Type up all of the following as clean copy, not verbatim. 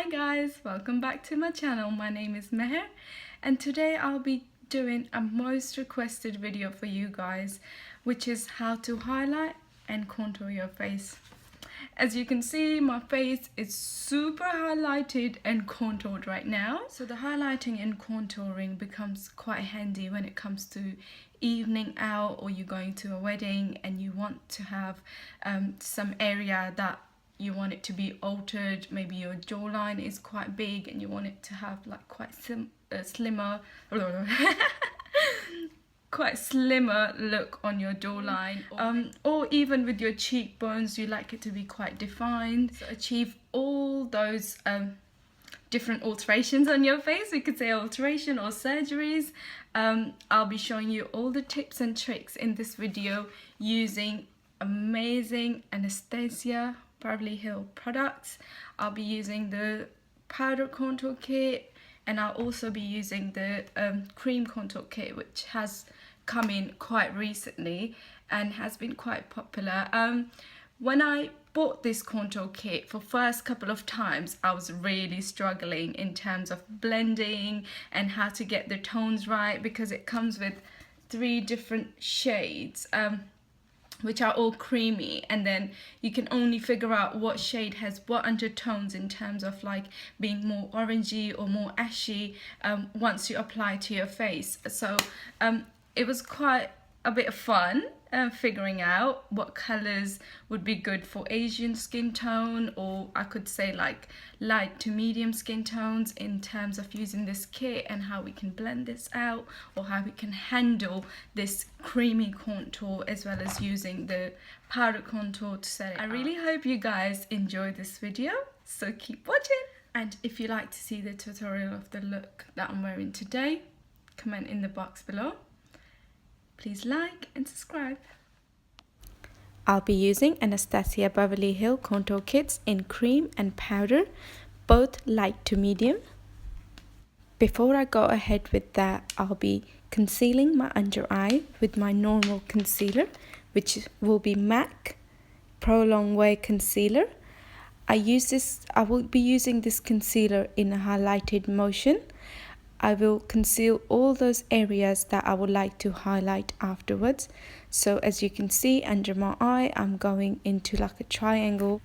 Hi guys, welcome back to my channel. My name is Meher and today I'll be doing a most requested video for you guys, which is how to highlight and contour your face. As you can see, my face is super highlighted and contoured right now. So the highlighting and contouring becomes quite handy when it comes to evening out, or you're going to a wedding and you want to have some area that you want it to be altered. Maybe your jawline is quite big and you want it to have like quite slimmer quite slimmer look on your jawline, or even with your cheekbones you like it to be quite defined. So achieve all those different alterations on your face, we could say alteration or surgeries. I'll be showing you all the tips and tricks in this video using amazing Anastasia Beverly Hills products. I'll be using the powder contour kit, and I'll also be using the cream contour kit, which has come in quite recently and has been quite popular. When I bought this contour kit for first couple of times, I was really struggling in terms of blending and how to get the tones right, because it comes with 3 different shades which are all creamy, and then you can only figure out what shade has what undertones in terms of like being more orangey or more ashy once you apply to your face. So it was quite a bit of fun figuring out what colors would be good for Asian skin tone, or I could say like light to medium skin tones, in terms of using this kit and how we can blend this out, or how we can handle this creamy contour, as well as using the powder contour to set it I really hope you guys enjoy this video, so keep watching. And if you like to see the tutorial of the look that I'm wearing today, comment in the box below. Please like and subscribe. I'll be using Anastasia Beverly Hills contour kits in cream and powder, both light to medium. Before I go ahead with that, I'll be concealing my under eye with my normal concealer, which will be MAC Pro Long Wear Concealer. I will be using this concealer in a highlighted motion. I will conceal all those areas that I would like to highlight afterwards. So as you can see, under my eye, I'm going into like a triangle.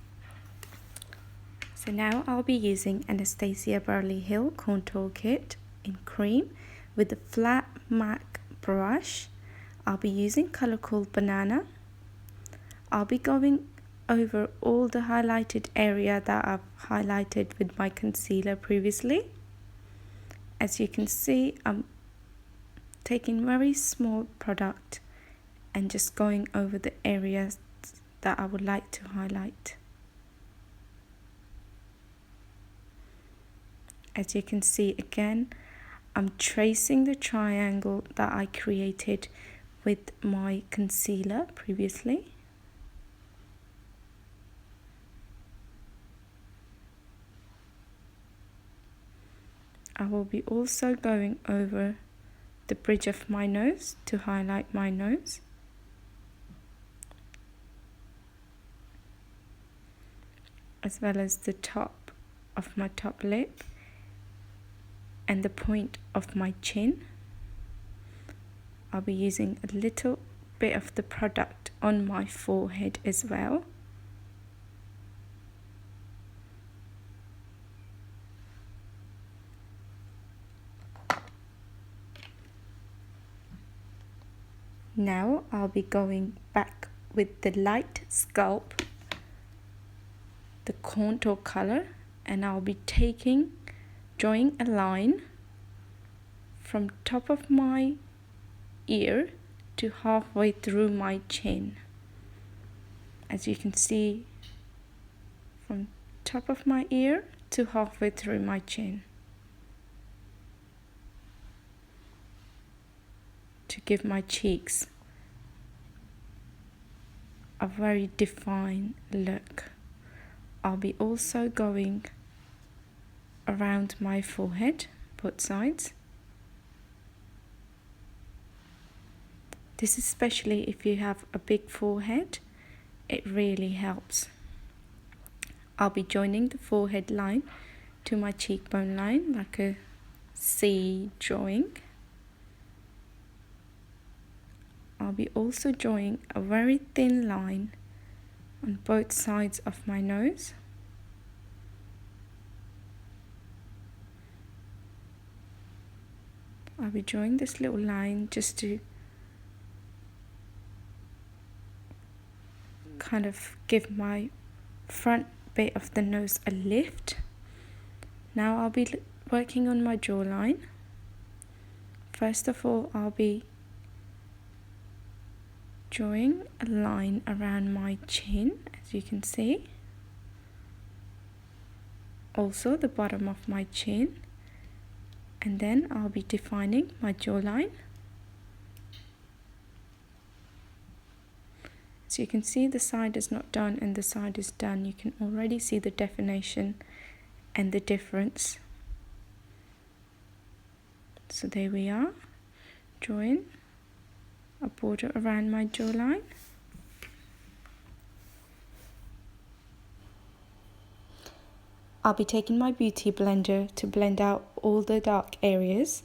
So now I'll be using Anastasia Beverly Hills contour kit in cream with a flat MAC brush. I'll be using color called Banana. I'll be going over all the highlighted area that I've highlighted with my concealer previously. As you can see, I'm taking very small product and just going over the areas that I would like to highlight. As you can see, again, I'm tracing the triangle that I created with my concealer previously. I will be also going over the bridge of my nose to highlight my nose. As well as the top of my top lip and the point of my chin. I'll be using a little bit of the product on my forehead as well. Now I'll be going back with the light scalp, the contour color, and I'll be drawing a line from top of my ear to halfway through my chin. As you can see, from top of my ear to halfway through my chin, to give my cheeks a very defined look. I'll be also going around my forehead, both sides. This is especially if you have a big forehead, it really helps. I'll be joining the forehead line to my cheekbone line, like a C drawing. I'll be also drawing a very thin line on both sides of my nose. I'll be drawing this little line just to kind of give my front bit of the nose a lift. Now I'll be working on my jawline. First of all, I'll be drawing a line around my chin, as you can see. Also the bottom of my chin. And then I'll be defining my jawline. So you can see the side is not done and the side is done. You can already see the definition and the difference. So there we are, drawing a border around my jawline. I'll be taking my beauty blender to blend out all the dark areas,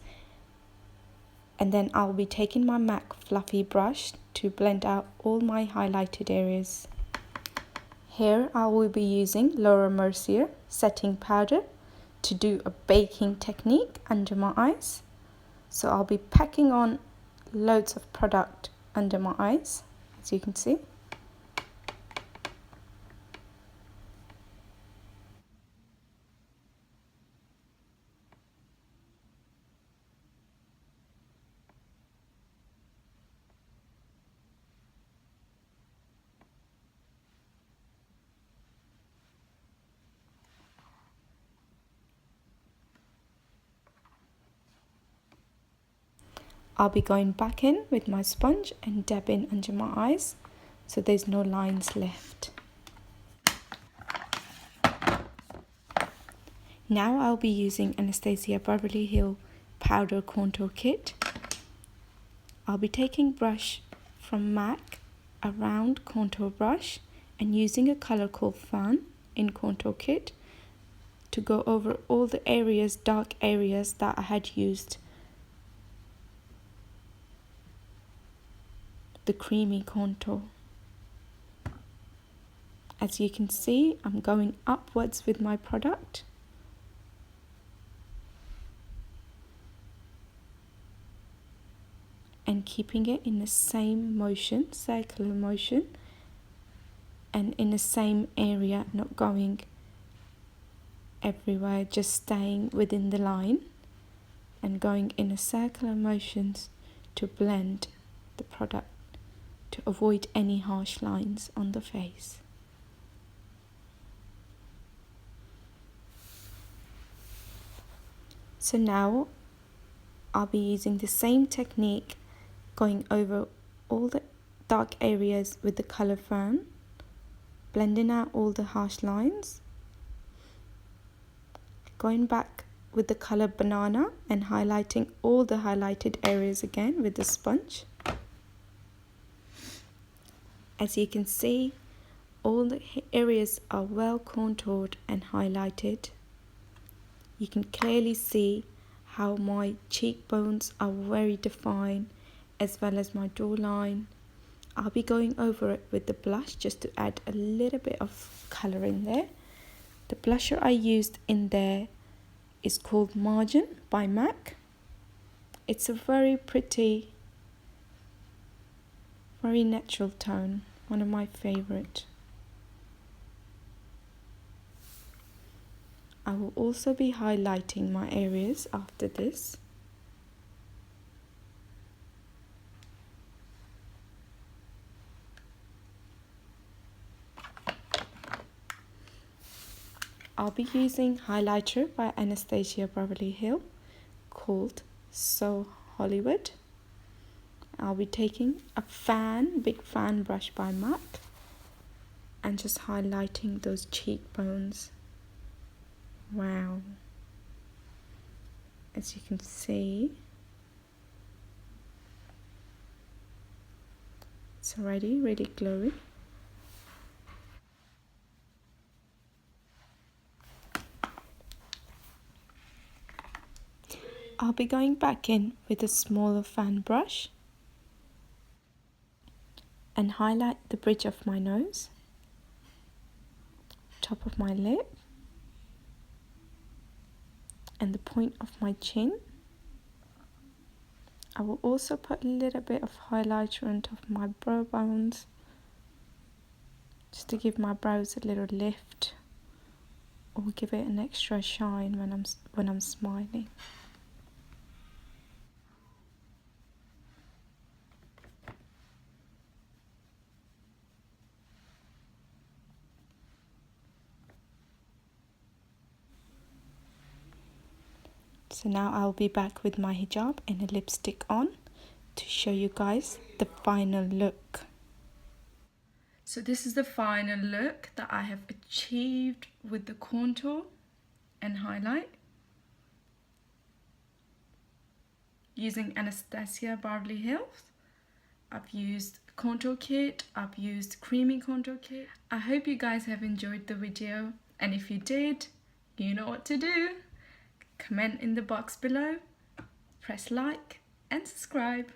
and then I'll be taking my MAC fluffy brush to blend out all my highlighted areas. Here I will be using Laura Mercier setting powder to do a baking technique under my eyes. So I'll be packing on loads of product under my eyes, as you can see. I'll be going back in with my sponge and dabbing under my eyes so there's no lines left. Now I'll be using Anastasia Beverly Hills Powder Contour Kit. I'll be taking brush from MAC, a round contour brush, and using a color called Fun in Contour Kit to go over all the areas, dark areas that I had used the creamy contour. As you can see, I'm going upwards with my product. And keeping it in the same motion, circular motion, and in the same area, not going everywhere, just staying within the line and going in a circular motions to blend the product to avoid any harsh lines on the face. So now I'll be using the same technique, going over all the dark areas with the color Fern, blending out all the harsh lines, going back with the color Banana and highlighting all the highlighted areas again with the sponge. As you can see, all the areas are well contoured and highlighted. You can clearly see how my cheekbones are very defined, as well as my jawline. I'll be going over it with the blush just to add a little bit of color in there. The blusher I used in there is called Margin by MAC. It's a very pretty, very natural tone, one of my favorite. I will also be highlighting my areas after this. I'll be using highlighter by Anastasia Beverly Hills called So Hollywood. I'll be taking a big fan brush by MAC and just highlighting those cheekbones. Wow. As you can see, it's already really glowy. I'll be going back in with a smaller fan brush and highlight the bridge of my nose, top of my lip, and the point of my chin. I will also put a little bit of highlighter on top of my brow bones, just to give my brows a little lift or give it an extra shine when I'm smiling. So now I'll be back with my hijab and a lipstick on to show you guys the final look. So this is the final look that I have achieved with the contour and highlight using Anastasia Beverly Hills. I've used contour kit, I've used creamy contour kit. I hope you guys have enjoyed the video, and if you did, you know what to do. Comment in the box below, press like and subscribe.